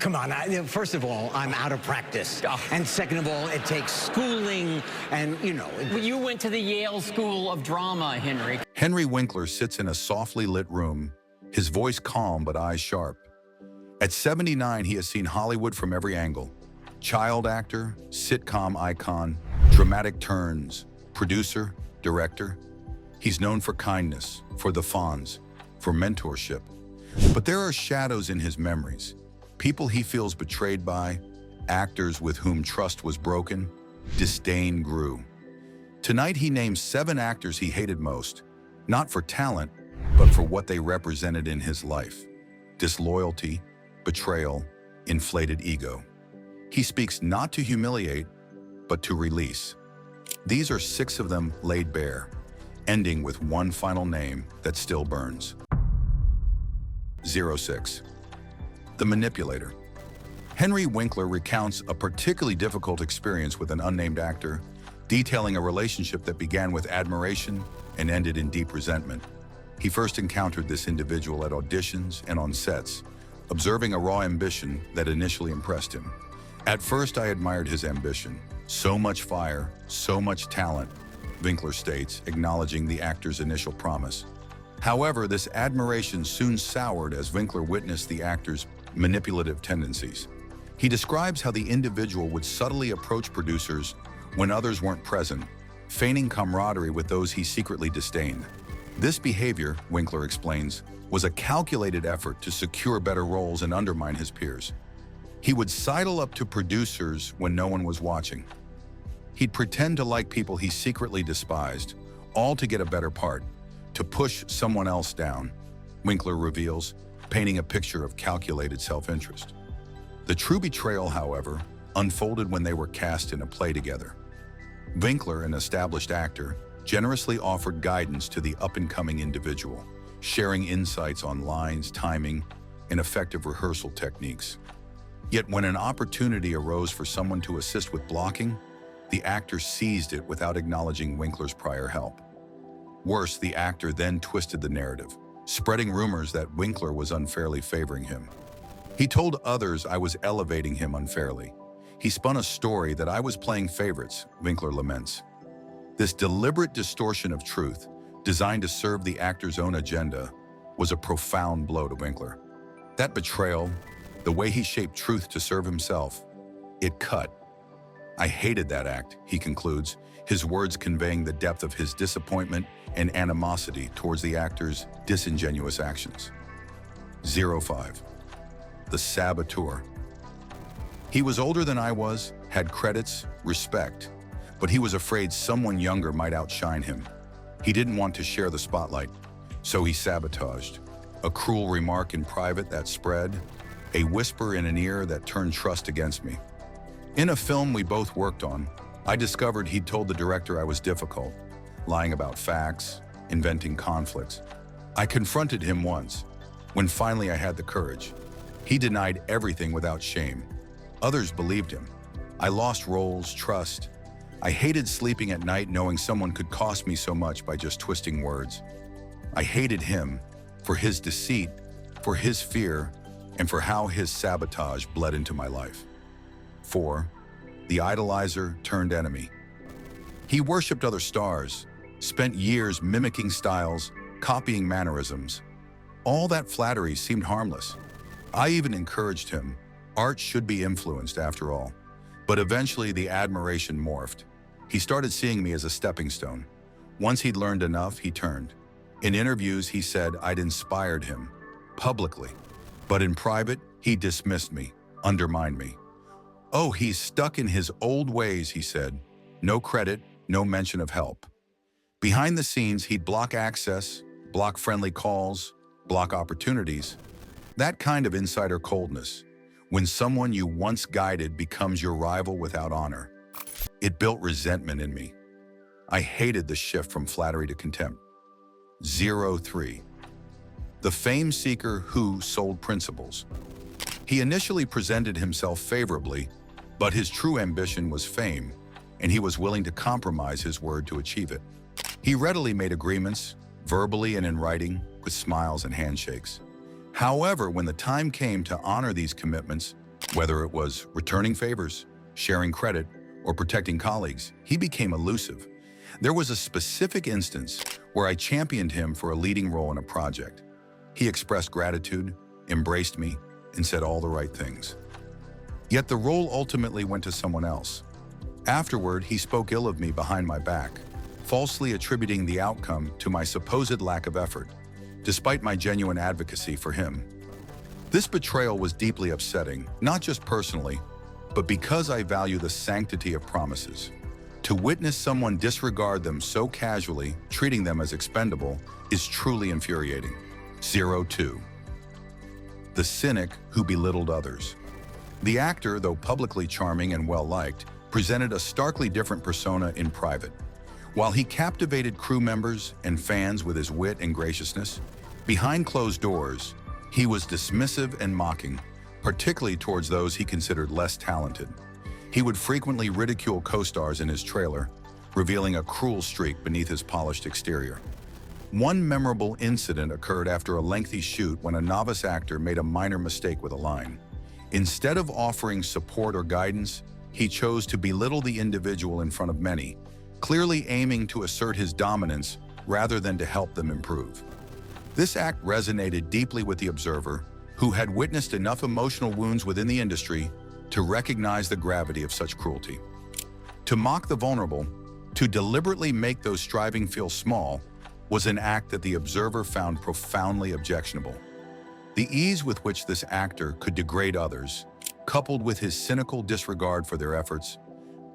come on. First of all, I'm out of practice. Oh. And second of all, it takes schooling and, you know. You went to the Yale School of Drama, Henry. Henry Winkler sits in a softly lit room, his voice calm but eyes sharp. At 79, he has seen Hollywood from every angle. Child actor, sitcom icon, dramatic turns, producer, director. He's known for kindness, for the Fonz, for mentorship. But there are shadows in his memories. People he feels betrayed by, actors with whom trust was broken, disdain grew. Tonight he names 7 actors he hated most, not for talent, but for what they represented in his life. Disloyalty, betrayal, inflated ego. He speaks not to humiliate, but to release. These are 6 of them laid bare, ending with one final name that still burns. 06. The Manipulator. Henry Winkler recounts a particularly difficult experience with an unnamed actor, detailing a relationship that began with admiration and ended in deep resentment. He first encountered this individual at auditions and on sets, observing a raw ambition that initially impressed him. At first, I admired his ambition. So much fire, so much talent, Winkler states, acknowledging the actor's initial promise. However, this admiration soon soured as Winkler witnessed the actor's manipulative tendencies. He describes how the individual would subtly approach producers when others weren't present, feigning camaraderie with those he secretly disdained. This behavior, Winkler explains, was a calculated effort to secure better roles and undermine his peers. He would sidle up to producers when no one was watching. He'd pretend to like people he secretly despised, all to get a better part, to push someone else down, Winkler reveals, painting a picture of calculated self-interest. The true betrayal, however, unfolded when they were cast in a play together. Winkler, an established actor, generously offered guidance to the up-and-coming individual, sharing insights on lines, timing, and effective rehearsal techniques. Yet when an opportunity arose for someone to assist with blocking, the actor seized it without acknowledging Winkler's prior help. Worse, the actor then twisted the narrative, spreading rumors that Winkler was unfairly favoring him. He told others I was elevating him unfairly. He spun a story that I was playing favorites, Winkler laments. This deliberate distortion of truth, designed to serve the actor's own agenda, was a profound blow to Winkler. That betrayal, the way he shaped truth to serve himself, it cut. I hated that act, he concludes, his words conveying the depth of his disappointment and animosity towards the actor's disingenuous actions. 05. The Saboteur. He was older than I was, had credits, respect, but he was afraid someone younger might outshine him. He didn't want to share the spotlight, so he sabotaged. A cruel remark in private that spread, a whisper in an ear that turned trust against me. In a film we both worked on, I discovered he'd told the director I was difficult, lying about facts, inventing conflicts. I confronted him once, when finally I had the courage. He denied everything without shame. Others believed him. I lost roles, trust. I hated sleeping at night knowing someone could cost me so much by just twisting words. I hated him for his deceit, for his fear, and for how his sabotage bled into my life. 4. The idolizer turned enemy. He worshipped other stars, spent years mimicking styles, copying mannerisms. All that flattery seemed harmless. I even encouraged him. Art should be influenced, after all. But eventually the admiration morphed. He started seeing me as a stepping stone. Once he'd learned enough, he turned. In interviews, he said I'd inspired him, publicly. But in private, he dismissed me, undermined me. Oh, he's stuck in his old ways, he said. No credit, no mention of help. Behind the scenes, he'd block access, block friendly calls, block opportunities. That kind of insider coldness, when someone you once guided becomes your rival without honor. It built resentment in me. I hated the shift from flattery to contempt. 03. The fame seeker who sold principles. He initially presented himself favorably, but his true ambition was fame, and he was willing to compromise his word to achieve it. He readily made agreements, verbally and in writing, with smiles and handshakes. However, when the time came to honor these commitments, Whether it was returning favors, sharing credit, or protecting colleagues, he became elusive. There was a specific instance where I championed him for a leading role in a project. He expressed gratitude, embraced me, and said all the right things. Yet the role ultimately went to someone else. Afterward, he spoke ill of me behind my back, falsely attributing the outcome to my supposed lack of effort, despite my genuine advocacy for him. This betrayal was deeply upsetting, not just personally, but because I value the sanctity of promises. To witness someone disregard them so casually, treating them as expendable, is truly infuriating. 02. The cynic who belittled others. The actor, though publicly charming and well-liked, presented a starkly different persona in private. While he captivated crew members and fans with his wit and graciousness, behind closed doors, he was dismissive and mocking, particularly towards those he considered less talented. He would frequently ridicule co-stars in his trailer, revealing a cruel streak beneath his polished exterior. One memorable incident occurred after a lengthy shoot when a novice actor made a minor mistake with a line. Instead of offering support or guidance, he chose to belittle the individual in front of many, clearly aiming to assert his dominance rather than to help them improve. This act resonated deeply with the observer, who had witnessed enough emotional wounds within the industry to recognize the gravity of such cruelty. To mock the vulnerable, to deliberately make those striving feel small, was an act that the observer found profoundly objectionable. The ease with which this actor could degrade others, coupled with his cynical disregard for their efforts,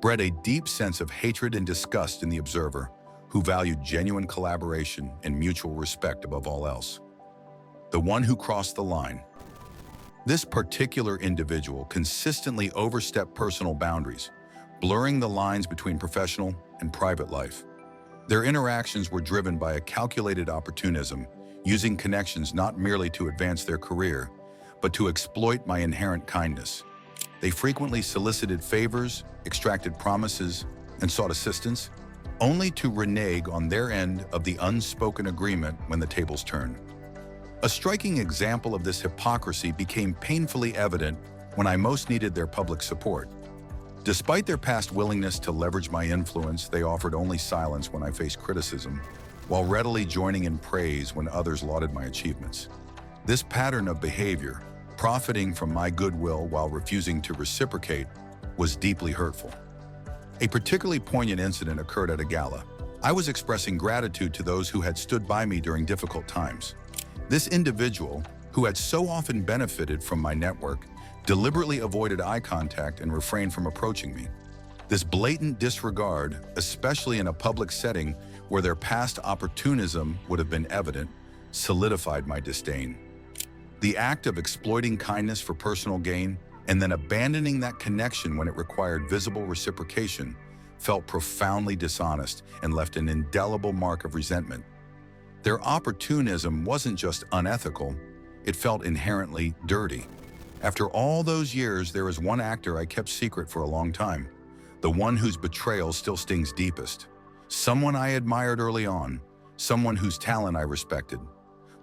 bred a deep sense of hatred and disgust in the observer, who valued genuine collaboration and mutual respect above all else. The one who crossed the line. This particular individual consistently overstepped personal boundaries, blurring the lines between professional and private life. Their interactions were driven by a calculated opportunism, using connections not merely to advance their career, but to exploit my inherent kindness. They frequently solicited favors, extracted promises, and sought assistance, only to renege on their end of the unspoken agreement when the tables turned. A striking example of this hypocrisy became painfully evident when I most needed their public support. Despite their past willingness to leverage my influence, they offered only silence when I faced criticism, while readily joining in praise when others lauded my achievements. This pattern of behavior, profiting from my goodwill while refusing to reciprocate, was deeply hurtful. A particularly poignant incident occurred at a gala. I was expressing gratitude to those who had stood by me during difficult times. This individual, who had so often benefited from my network, deliberately avoided eye contact and refrained from approaching me. This blatant disregard, especially in a public setting where their past opportunism would have been evident, solidified my disdain. The act of exploiting kindness for personal gain and then abandoning that connection when it required visible reciprocation felt profoundly dishonest and left an indelible mark of resentment. Their opportunism wasn't just unethical, it felt inherently dirty. After all those years, there is one actor I kept secret for a long time, the one whose betrayal still stings deepest. Someone I admired early on, someone whose talent I respected.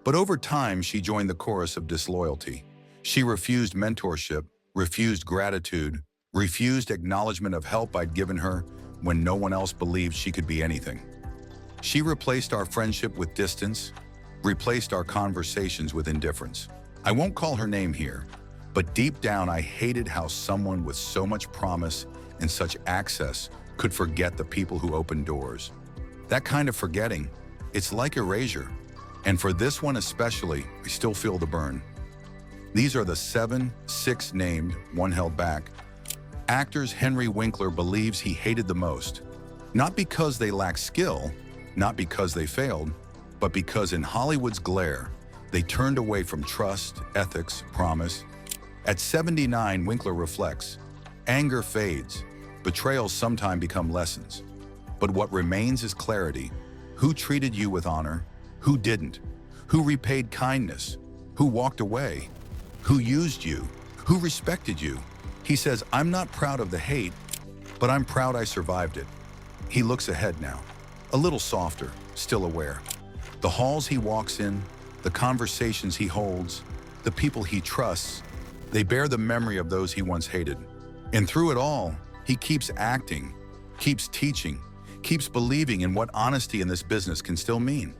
But over time, she joined the chorus of disloyalty. She refused mentorship, refused gratitude, refused acknowledgement of help I'd given her when no one else believed she could be anything. She replaced our friendship with distance, replaced our conversations with indifference. I won't call her name here, but deep down I hated how someone with so much promise and such access could forget the people who opened doors. That kind of forgetting, it's like erasure. And for this one especially, I still feel the burn. These are the 6 named, one held back, actors Henry Winkler believes he hated the most. Not because they lack skill, not because they failed, but because in Hollywood's glare, they turned away from trust, ethics, promise. At 79, Winkler reflects, anger fades, betrayals sometimes become lessons. But what remains is clarity. Who treated you with honor? Who didn't? Who repaid kindness? Who walked away? Who used you? Who respected you? He says, I'm not proud of the hate, but I'm proud I survived it. He looks ahead now, a little softer, still aware. The halls he walks in, the conversations he holds, the people he trusts, They bear the memory of those he once hated. And through it all, he keeps acting, keeps teaching, keeps believing in what honesty in this business can still mean.